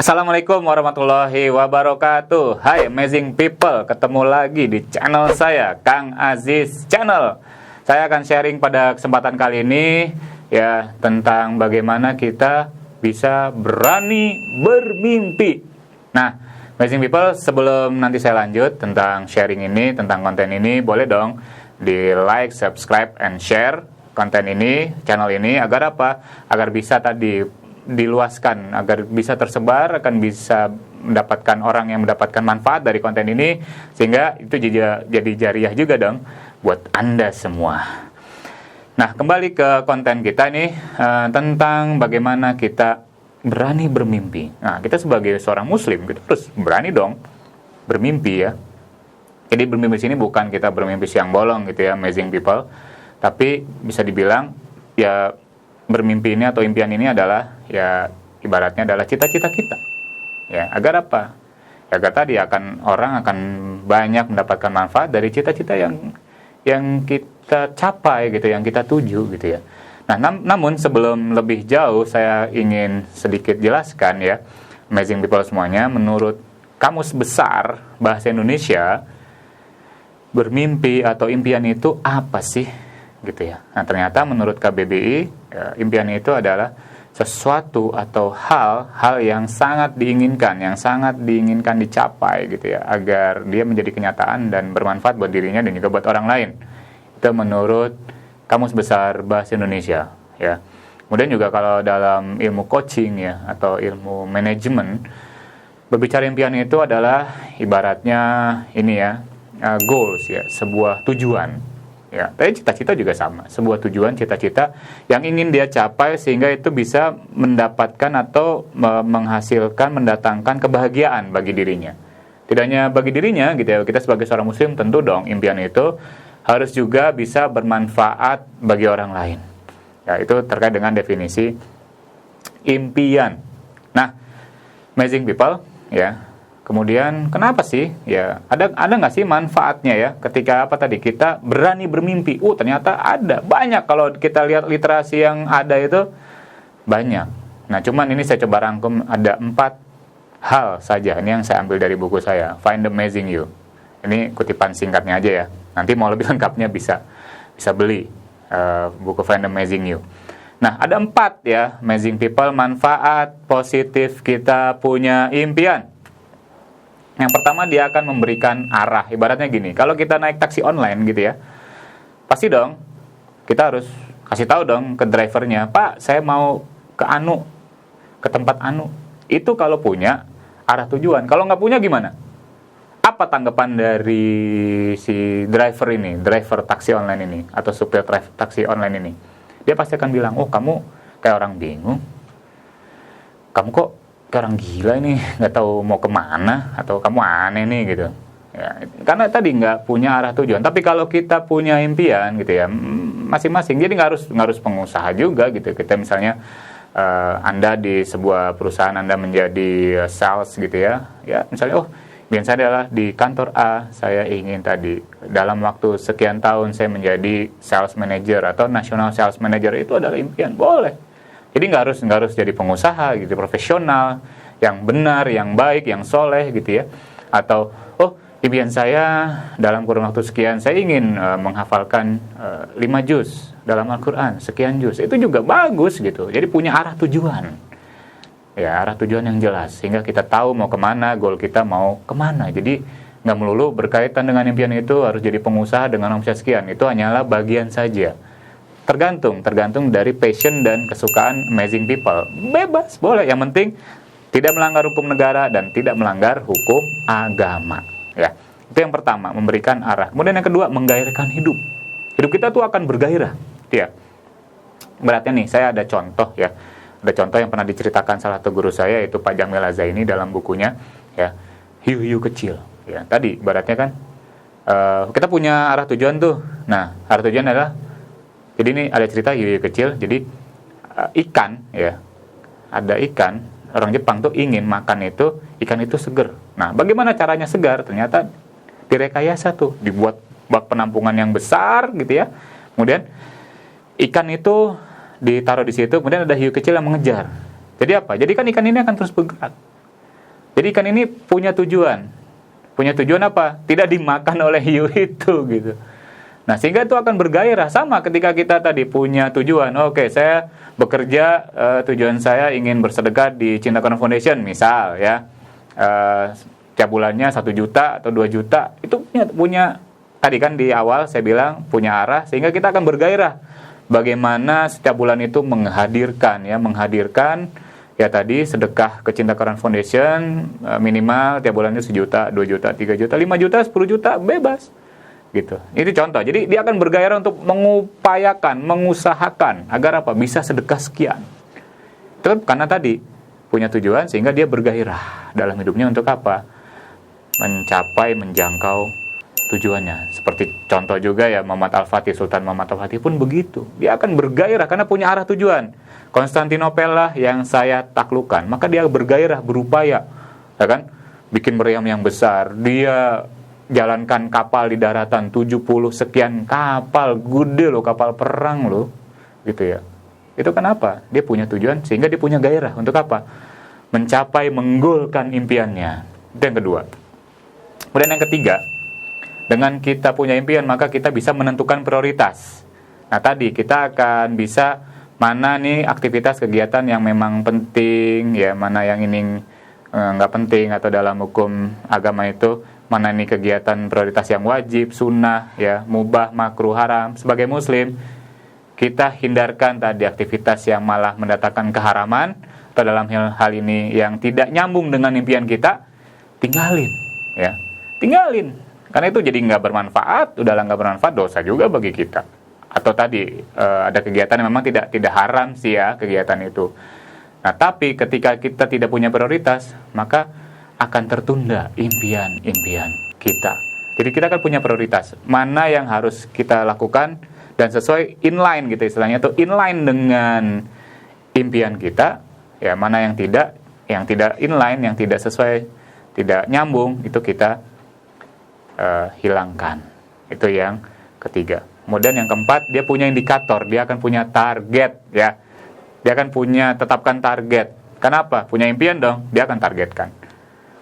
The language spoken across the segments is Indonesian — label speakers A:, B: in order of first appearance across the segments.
A: Assalamualaikum warahmatullahi wabarakatuh. Hai amazing people, ketemu lagi di channel saya, Kang Aziz Channel. Saya akan sharing pada kesempatan kali ini ya tentang bagaimana kita bisa berani bermimpi. Nah, amazing people, sebelum nanti saya lanjut tentang sharing ini, tentang konten ini, boleh dong di like, subscribe, and share konten ini, channel ini, agar apa? Agar bisa tadi diluaskan, agar bisa tersebar, akan bisa mendapatkan orang yang mendapatkan manfaat dari konten ini, sehingga itu jadi jariah juga dong buat Anda semua. Nah, kembali ke konten kita nih, tentang bagaimana kita berani bermimpi. Nah, kita sebagai seorang muslim, kita harus berani dong bermimpi ya. Jadi bermimpi sini bukan kita bermimpi siang bolong gitu ya, amazing people, tapi bisa dibilang ya, bermimpi ini atau impian ini adalah ya ibaratnya adalah cita-cita kita. Ya, agar apa? Ya, agar tadi orang akan banyak mendapatkan manfaat dari cita-cita yang kita capai gitu, yang kita tuju gitu ya. Nah, namun sebelum lebih jauh saya ingin sedikit jelaskan ya, amazing people semuanya, menurut Kamus Besar Bahasa Indonesia, bermimpi atau impian itu apa sih? Gitu ya. Nah, ternyata menurut KBBI, ya, impian itu adalah sesuatu atau hal yang sangat diinginkan dicapai gitu ya, agar dia menjadi kenyataan dan bermanfaat buat dirinya dan juga buat orang lain. Itu menurut Kamus Besar Bahasa Indonesia ya. Kemudian juga kalau dalam ilmu coaching ya atau ilmu manajemen, berbicara impian itu adalah ibaratnya ini ya, goals ya, sebuah tujuan. Ya, tapi cita-cita juga sama, sebuah tujuan, cita-cita yang ingin dia capai sehingga itu bisa mendapatkan atau menghasilkan, mendatangkan kebahagiaan bagi dirinya. Tidak hanya bagi dirinya gitu ya, kita sebagai seorang muslim tentu dong impian itu harus juga bisa bermanfaat bagi orang lain. Ya, itu terkait dengan definisi impian. Nah, amazing people ya. Kemudian kenapa sih ya, ada nggak sih manfaatnya ya ketika apa tadi kita berani bermimpi? Ternyata ada banyak, kalau kita lihat literasi yang ada itu banyak. Nah, cuman ini saya coba rangkum ada 4 hal saja. Ini yang saya ambil dari buku saya, Find Amazing You. Ini kutipan singkatnya aja ya. Nanti mau lebih lengkapnya bisa beli buku Find Amazing You. Nah, ada 4 ya, amazing people, manfaat positif kita punya impian. Yang pertama, dia akan memberikan arah. Ibaratnya gini, kalau kita naik taksi online gitu ya, pasti dong kita harus kasih tahu dong ke drivernya, Pak, saya mau ke tempat Anu. Itu kalau punya arah tujuan. Kalau nggak punya gimana? Apa tanggapan dari si driver taksi online ini atau supir taksi online ini? Dia pasti akan bilang, kamu kayak orang bingung, kamu kok kayak orang gila ini, nggak tahu mau kemana, atau kamu aneh nih gitu ya, karena tadi nggak punya arah tujuan. Tapi kalau kita punya impian gitu ya, masing-masing, jadi nggak harus pengusaha juga gitu. Kita misalnya Anda di sebuah perusahaan, Anda menjadi sales gitu ya, misalnya impian saya adalah di kantor A, saya ingin tadi dalam waktu sekian tahun saya menjadi sales manager atau national sales manager. Itu adalah impian, boleh. Jadi nggak harus jadi pengusaha gitu, profesional, yang benar, yang baik, yang soleh gitu ya. Atau, impian saya dalam kurun waktu sekian, saya ingin menghafalkan 5 juz dalam Al-Quran, sekian juz. Itu juga bagus gitu. Jadi punya arah tujuan. Ya, arah tujuan yang jelas. Sehingga kita tahu mau kemana, goal kita mau kemana. Jadi nggak melulu berkaitan dengan impian itu harus jadi pengusaha dengan omset sekian. Itu hanyalah bagian saja. Tergantung dari passion dan kesukaan amazing people. Bebas, boleh. Yang penting tidak melanggar hukum negara dan tidak melanggar hukum agama. Ya, itu yang pertama, memberikan arah. Kemudian yang kedua, menggairahkan hidup. Hidup kita tuh akan bergairah. Ya. Beratnya nih, saya ada contoh ya. Ada contoh yang pernah diceritakan salah satu guru saya, yaitu Pak Jamil Azaini dalam bukunya ya, Hiu-hiu kecil. Ya, tadi ibaratnya kan kita punya arah tujuan tuh. Nah, arah tujuan adalah, jadi ini ada cerita hiu kecil. Jadi ikan ya, ada ikan, orang Jepang tuh ingin makan ikan itu seger. Nah, bagaimana caranya segar? Ternyata direkayasa tuh, dibuat bak penampungan yang besar gitu ya. Kemudian ikan itu ditaruh di situ, kemudian ada hiu kecil yang mengejar. Jadi apa? Jadi kan ikan ini akan terus bergerak. Jadi ikan ini punya tujuan. Punya tujuan apa? Tidak dimakan oleh hiu itu gitu. Nah, sehingga itu akan bergairah. Sama ketika kita tadi punya tujuan. Oke, saya bekerja, tujuan saya ingin bersedekah di Cinta Karena Foundation misal ya. Tiap bulannya 1 juta atau 2 juta. Itu punya tadi kan di awal saya bilang punya arah, sehingga kita akan bergairah. Bagaimana setiap bulan itu menghadirkan ya tadi sedekah ke Cinta Karena Foundation, minimal tiap bulannya 1 juta, 2 juta, 3 juta, 5 juta, 10 juta, bebas gitu. Itu contoh. Jadi dia akan bergairah untuk mengupayakan, mengusahakan agar apa? Bisa sedekah sekian. Itu karena tadi punya tujuan, sehingga dia bergairah dalam hidupnya untuk apa? Mencapai, menjangkau tujuannya. Seperti contoh juga ya Muhammad Al-Fatih, Sultan Muhammad Al-Fatih pun begitu. Dia akan bergairah karena punya arah tujuan. Konstantinopel lah yang saya taklukkan, maka dia bergairah, berupaya, ya kan? Bikin meriam yang besar. Dia jalankan kapal di daratan 70 sekian kapal, gede loh, kapal perang loh, gitu ya. Itu kenapa? Dia punya tujuan, sehingga dia punya gairah untuk apa? Mencapai, menggolkan impiannya. Itu yang kedua. Kemudian yang ketiga, dengan kita punya impian, maka kita bisa menentukan prioritas. Nah tadi kita akan bisa mana nih aktivitas kegiatan yang memang penting, ya mana yang ini nggak penting, atau dalam hukum agama itu mana nih kegiatan prioritas yang wajib, sunnah, ya mubah, makruh, haram. Sebagai muslim, kita hindarkan tadi aktivitas yang malah mendatangkan keharaman, atau dalam hal ini yang tidak nyambung dengan impian kita, tinggalin, ya tinggalin. Karena itu jadi nggak bermanfaat, udahlah nggak bermanfaat, dosa juga bagi kita. Atau tadi ada kegiatan yang memang tidak haram sih ya kegiatan itu. Nah tapi ketika kita tidak punya prioritas, maka akan tertunda impian-impian kita. Jadi kita akan punya prioritas, mana yang harus kita lakukan dan sesuai inline gitu istilahnya, itu inline dengan impian kita, ya mana yang tidak inline, yang tidak sesuai, tidak nyambung, itu kita hilangkan. Itu yang ketiga. Kemudian yang keempat, dia punya indikator, dia akan punya target, ya. Dia akan tetapkan target. Kenapa? Punya impian dong, dia akan targetkan.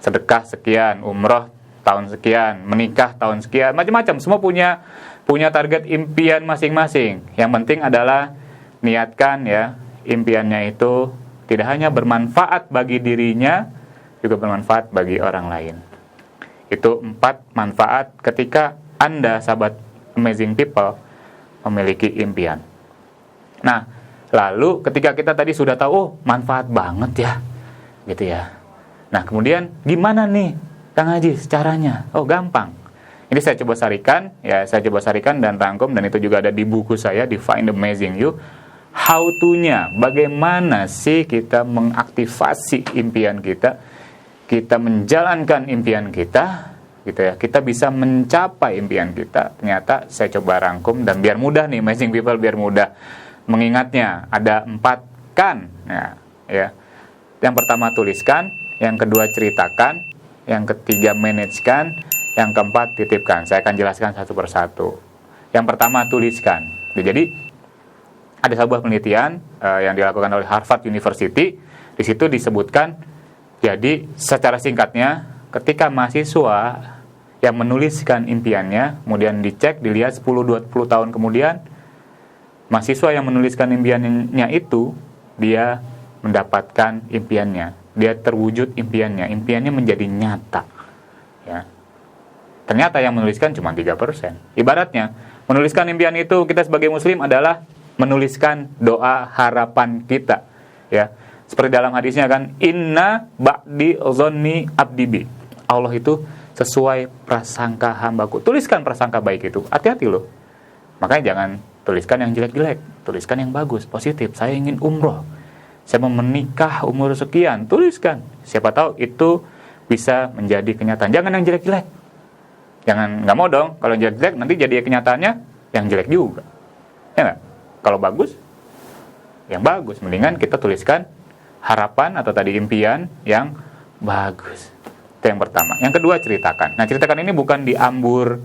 A: Sedekah sekian, umroh tahun sekian, menikah tahun sekian, macam-macam. Semua punya target impian masing-masing. Yang penting adalah niatkan ya, impiannya itu tidak hanya bermanfaat bagi dirinya, juga bermanfaat bagi orang lain. Itu 4 manfaat ketika Anda, sahabat Amazing People, memiliki impian. Nah, lalu ketika kita tadi sudah tahu, oh manfaat banget ya, gitu ya. Nah, kemudian gimana nih Kang Haji caranya? Oh, gampang. Ini saya coba sarikan dan rangkum, dan itu juga ada di buku saya, di Find Amazing You. How to-nya, bagaimana sih kita mengaktifasi impian kita, kita menjalankan impian kita, gitu ya. Kita bisa mencapai impian kita. Ternyata saya coba rangkum, dan biar mudah nih Amazing People, biar mudah mengingatnya. Ada 4 kan, ya. Yang pertama tuliskan, yang kedua ceritakan, yang ketiga manajekan, yang keempat titipkan. Saya akan jelaskan satu persatu. Yang pertama tuliskan. Jadi ada sebuah penelitian yang dilakukan oleh Harvard University. Di situ disebutkan, jadi secara singkatnya, ketika mahasiswa yang menuliskan impiannya, kemudian dicek, dilihat 10-20 tahun kemudian, mahasiswa yang menuliskan impiannya itu, dia mendapatkan impiannya, dia terwujud impiannya menjadi nyata, ya. Ternyata yang menuliskan cuma 3%. Ibaratnya, menuliskan impian itu, kita sebagai muslim adalah menuliskan doa harapan kita, ya. Seperti dalam hadisnya kan, inna ba'di zonni abdibi. Allah itu sesuai prasangka hambaku. Tuliskan prasangka baik itu. Hati-hati loh. Makanya jangan tuliskan yang jelek-jelek, tuliskan yang bagus, positif. Saya ingin umroh, saya mau menikah umur sekian, tuliskan. Siapa tahu itu bisa menjadi kenyataan. Jangan yang jelek-jelek. Nggak mau dong. Kalau yang jelek-jelek nanti jadi kenyataannya yang jelek juga. Ya nggak? Kalau bagus, yang bagus. Mendingan kita tuliskan harapan atau tadi impian yang bagus. Itu yang pertama. Yang kedua, ceritakan. Nah, ceritakan ini bukan diabur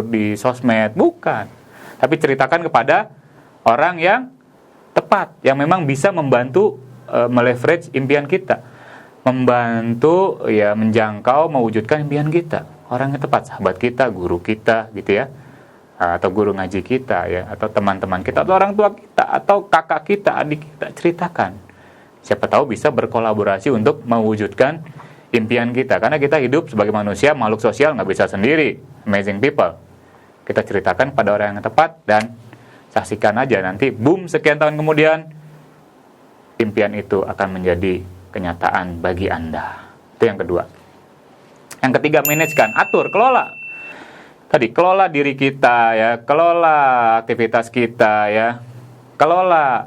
A: di sosmed, bukan. Tapi ceritakan kepada orang yang tepat, yang memang bisa membantu meleverage impian kita. membantu ya menjangkau mewujudkan impian kita. Orang yang tepat, sahabat kita, guru kita gitu ya. Atau guru ngaji kita ya, atau teman-teman kita, atau orang tua kita, atau kakak kita, adik kita, ceritakan. Siapa tahu bisa berkolaborasi untuk mewujudkan impian kita. Karena kita hidup sebagai manusia, makhluk sosial, nggak bisa sendiri. Amazing people. Kita ceritakan pada orang yang tepat dan saksikan aja nanti, boom, sekian tahun kemudian impian itu akan menjadi kenyataan bagi Anda. Itu yang kedua. Yang ketiga, manajekan, atur, kelola. Tadi kelola diri kita ya, kelola aktivitas kita ya, kelola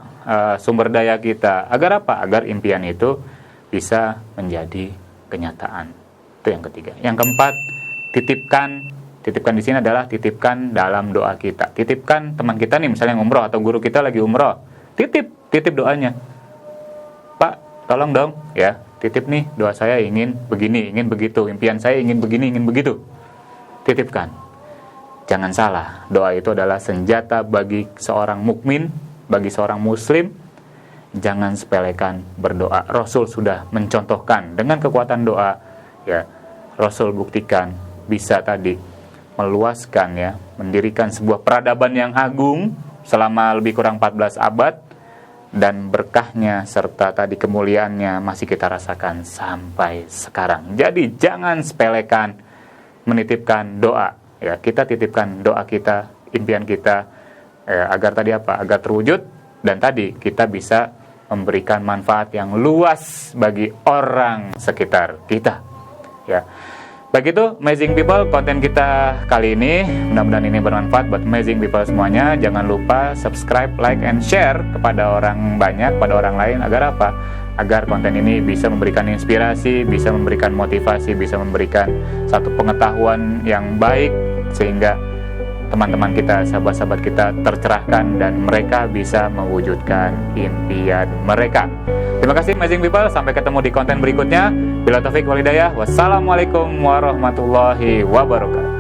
A: sumber daya kita. Agar apa? Agar impian itu bisa menjadi kenyataan. Itu yang ketiga. Yang keempat, titipkan di sini adalah titipkan dalam doa kita. Titipkan teman kita nih, misalnya umroh atau guru kita lagi umroh. Titip doanya. Pak, tolong dong ya, titip nih doa saya ingin begini, ingin begitu, impian saya ingin begini, ingin begitu. Titipkan. Jangan salah, doa itu adalah senjata bagi seorang mukmin, bagi seorang muslim. Jangan sepelekan berdoa. Rasul sudah mencontohkan dengan kekuatan doa ya. Rasul buktikan bisa tadi meluaskan ya, mendirikan sebuah peradaban yang agung selama lebih kurang 14 abad, dan berkahnya serta tadi kemuliaannya masih kita rasakan sampai sekarang. Jadi jangan sepelekan menitipkan doa ya. Kita titipkan doa kita, impian kita agar tadi apa? Agar terwujud, dan tadi kita bisa memberikan manfaat yang luas bagi orang sekitar kita ya. Begitu Amazing People konten kita kali ini. Mudah-mudahan ini bermanfaat buat Amazing People semuanya. Jangan lupa subscribe, like, and share kepada orang banyak, pada orang lain. Agar apa? Agar konten ini bisa memberikan inspirasi, bisa memberikan motivasi, bisa memberikan satu pengetahuan yang baik, sehingga teman-teman kita, sahabat-sahabat kita tercerahkan dan mereka bisa mewujudkan impian mereka. Terima kasih Amazing People, sampai ketemu di konten berikutnya. Bila taufik wal hidayah, wassalamualaikum warahmatullahi wabarakatuh.